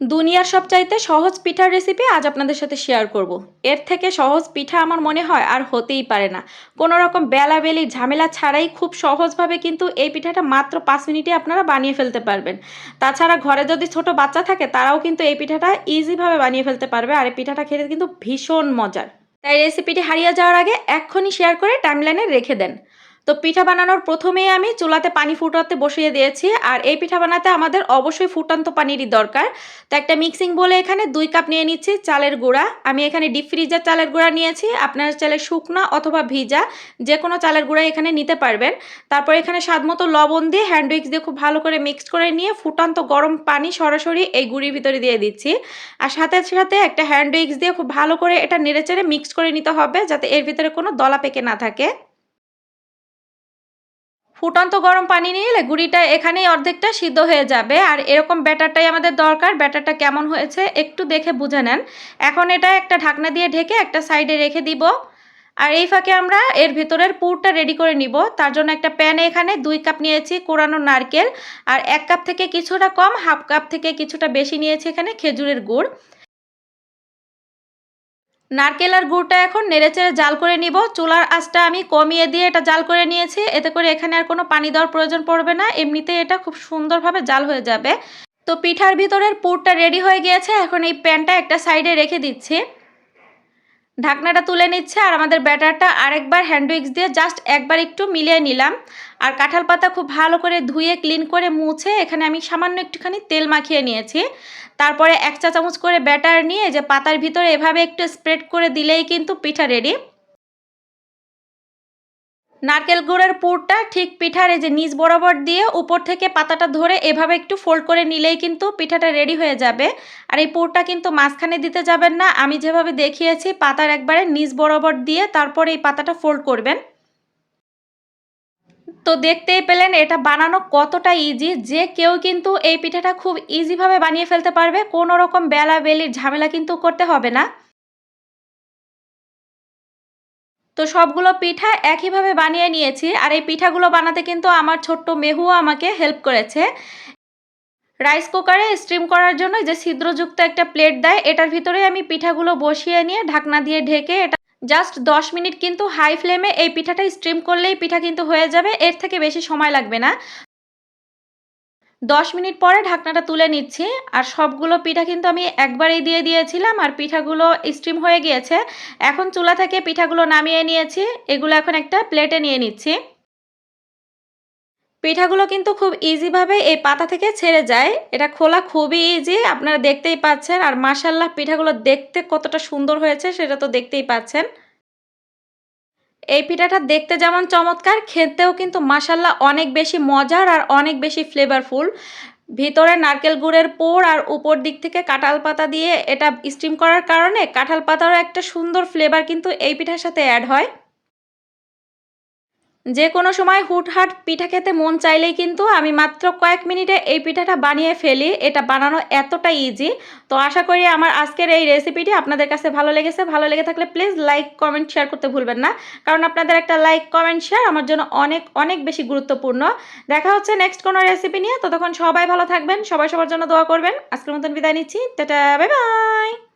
দুনিয়ার সবচাইতে সহজ পিঠার রেসিপি আজ আপনাদের সাথে শেয়ার করব। এর থেকে সহজ পিঠা আমার মনে হয় আর হতেই পারে না। কোনো রকম বেলাবেলি ঝামেলা ছাড়াই খুব সহজভাবে কিন্তু এই পিঠাটা মাত্র 5 মিনিটে আপনারা বানিয়ে ফেলতে পারবেন। তাছাড়া ঘরে যদি ছোট বাচ্চা থাকে তারাও কিন্তু এই পিঠাটা ইজিভাবে বানিয়ে ফেলতে পারবে, আর এই পিঠাটা খেতে কিন্তু ভীষণ মজার। তাই রেসিপিটি হারিয়ে যাওয়ার আগে এক্ষুনি শেয়ার করে টাইমলাইনে রেখে দেন। তো পিঠা বানানোর প্রথমেই আমি চুলাতে পানি ফুটাতে বসিয়ে দিয়েছি, আর এই পিঠা বানাতে আমাদের অবশ্যই ফুটান্ত পানিরই দরকার। তো একটা মিক্সিং বলে এখানে 2 কাপ নিয়ে নিচ্ছি চালের গুঁড়া। আমি এখানে ডিপ ফ্রিজার চালের গুঁড়া নিয়েছি, আপনারা চাইলে শুকনা অথবা ভিজা যে কোনো চালের গুঁড়া এখানে নিতে পারবেন। তারপর এখানে স্বাদমতো লবণ দিয়ে হ্যান্ড উইক্স দিয়ে খুব ভালো করে মিক্সড করে নিয়ে ফুটান্ত গরম পানি সরাসরি এই গুঁড়ির ভিতরে দিয়ে দিচ্ছি। আর সাথে সাথে একটা হ্যান্ড উইক্স দিয়ে খুব ভালো করে এটা নেড়েচেড়ে মিক্সড করে নিতে হবে, যাতে এর ভিতরে কোনো দলা পেকে না থাকে। ফুটন্ত গরম পানি নিয়ে এলে গুঁড়িটা এখানেই অর্ধেকটা সিদ্ধ হয়ে যাবে, আর এরকম ব্যাটারটাই আমাদের দরকার। ব্যাটারটা কেমন হয়েছে একটু দেখে বুঝে নেন। এখন এটা একটা ঢাকনা দিয়ে ঢেকে একটা সাইডে রেখে দিব, আর এই ফাঁকে আমরা এর ভেতরের পুরটা রেডি করে নিব। তার জন্য একটা প্যানে এখানে 2 কাপ নিয়েছি কোরানো নারকেল, আর 1 কাপ থেকে কিছুটা কম, হাফ কাপ থেকে কিছুটা বেশি নিয়েছি এখানে খেজুরের গুড়। নারকেল আর গুড়টা এখন নেড়েচেড়ে জাল করে নিব। চুলার আঁচটা আমি কমিয়ে দিয়ে এটা জাল করে নিয়েছি, এতে করে এখানে আর কোনো পানি দেওয়ার প্রয়োজন পড়বে না, এমনিতেই এটা খুব সুন্দরভাবে জাল হয়ে যাবে। তো পিঠার ভিতরের পুরটা রেডি হয়ে গিয়েছে, এখন এই প্যানটা একটা সাইডে রেখে দিচ্ছি। ঢাকনাটা তুলে নিচ্ছে, আর আমাদের ব্যাটারটা আরেকবার হ্যান্ড উইক্স দিয়ে জাস্ট একবার একটু মিলিয়ে নিলাম। আর কাঁঠাল পাতা খুব ভালো করে ধুয়ে ক্লিন করে মুছে এখানে আমি সামান্য একটুখানি তেল মাখিয়ে নিয়েছি। তারপরে 1 চা চামচ করে ব্যাটার নিয়ে যে পাতার ভিতরে এভাবে একটু স্প্রেড করে দিলেই কিন্তু পিঠা রেডি। নারকেল গুড়ের পুরটা ঠিক পিঠার এই যে নিচ বরাবর দিয়ে উপর থেকে পাতাটা ধরে এভাবে একটু ফোল্ড করে নিলেই কিন্তু পিঠাটা রেডি হয়ে যাবে। আর এই পুরটা কিন্তু মাঝখানে দিতে যাবেন না, আমি যেভাবে দেখিয়েছি পাতার একবারে নিচ বরাবর দিয়ে তারপর এই পাতাটা ফোল্ড করবেন। তো দেখতেই পেলেন এটা বানানো কতটা ইজি, যে কেউ কিন্তু এই পিঠাটা খুব ইজিভাবে বানিয়ে ফেলতে পারবে, কোনো রকম বেলাবেলির ঝামেলা কিন্তু করতে হবে না। তো সবগুলো পিঠা একইভাবে বানিয়ে নিয়েছি, আর এই পিঠাগুলো বানাতে কিন্তু আমার ছোট্ট মেহুও আমাকে হেল্প করেছে। রাইস কুকারে স্টিম করার জন্য যে ছিদ্রযুক্ত একটা প্লেট দেয়, এটার ভিতরে আমি পিঠাগুলো বসিয়ে নিয়ে ঢাকনা দিয়ে ঢেকে এটা জাস্ট 10 মিনিট কিন্তু হাই ফ্লেমে এই পিঠাটা স্টিম করলেই পিঠা কিন্তু হয়ে যাবে, এর থেকে বেশি সময় লাগবে না। 10 মিনিট পরে ঢাকনাটা তুলে নিচ্ছি, আর সবগুলো পিঠা কিন্তু আমি একবারেই দিয়ে দিয়েছিলাম, আর পিঠাগুলো স্টিম হয়ে গিয়েছে। এখন চুলা থেকে পিঠাগুলো নামিয়ে নিয়েছি, এগুলো এখন একটা প্লেটে নিয়ে নিচ্ছি। পিঠাগুলো কিন্তু খুব ইজিভাবে এই পাতা থেকে ছেড়ে যায়, এটা খোলা খুবই ইজি, আপনারা দেখতেই পাচ্ছেন। আর মাশাআল্লাহ পিঠাগুলো দেখতে কতটা সুন্দর হয়েছে সেটা তো দেখতেই পাচ্ছেন। এই পিঠাটা দেখতে যেমন চমৎকার, খেতেও কিন্তু মাশাআল্লাহ অনেক বেশি মজার আর অনেক বেশি ফ্লেভারফুল। ভিতরে নারকেল গুড়ের পুর আর উপর দিক থেকে কাঁঠাল পাতা দিয়ে এটা স্টিম করার কারণে কাঁঠাল পাতারও একটা সুন্দর ফ্লেভার কিন্তু এই পিঠার সাথে অ্যাড হয়। যে কোনো সময় হুটহাট পিঠা খেতে মন চাইলেই কিন্তু আমি মাত্র কয়েক মিনিটে এই পিঠাটা বানিয়ে ফেলি, এটা বানানো এতটা ইজি। তো আশা করি আমার আজকের এই রেসিপিটি আপনাদের কাছে ভালো লেগেছে। ভালো লেগে থাকলে প্লিজ লাইক কমেন্ট শেয়ার করতে ভুলবেন না, কারণ আপনাদের একটা লাইক কমেন্ট শেয়ার আমার জন্য অনেক অনেক বেশি গুরুত্বপূর্ণ। দেখা হচ্ছে নেক্সট কোনো রেসিপি নিয়ে, ততক্ষণ সবাই ভালো থাকবেন, সবাই সবার জন্য দোয়া করবেন। আজকের মতন বিদায় নিচ্ছি, টাটা, বাই বাই।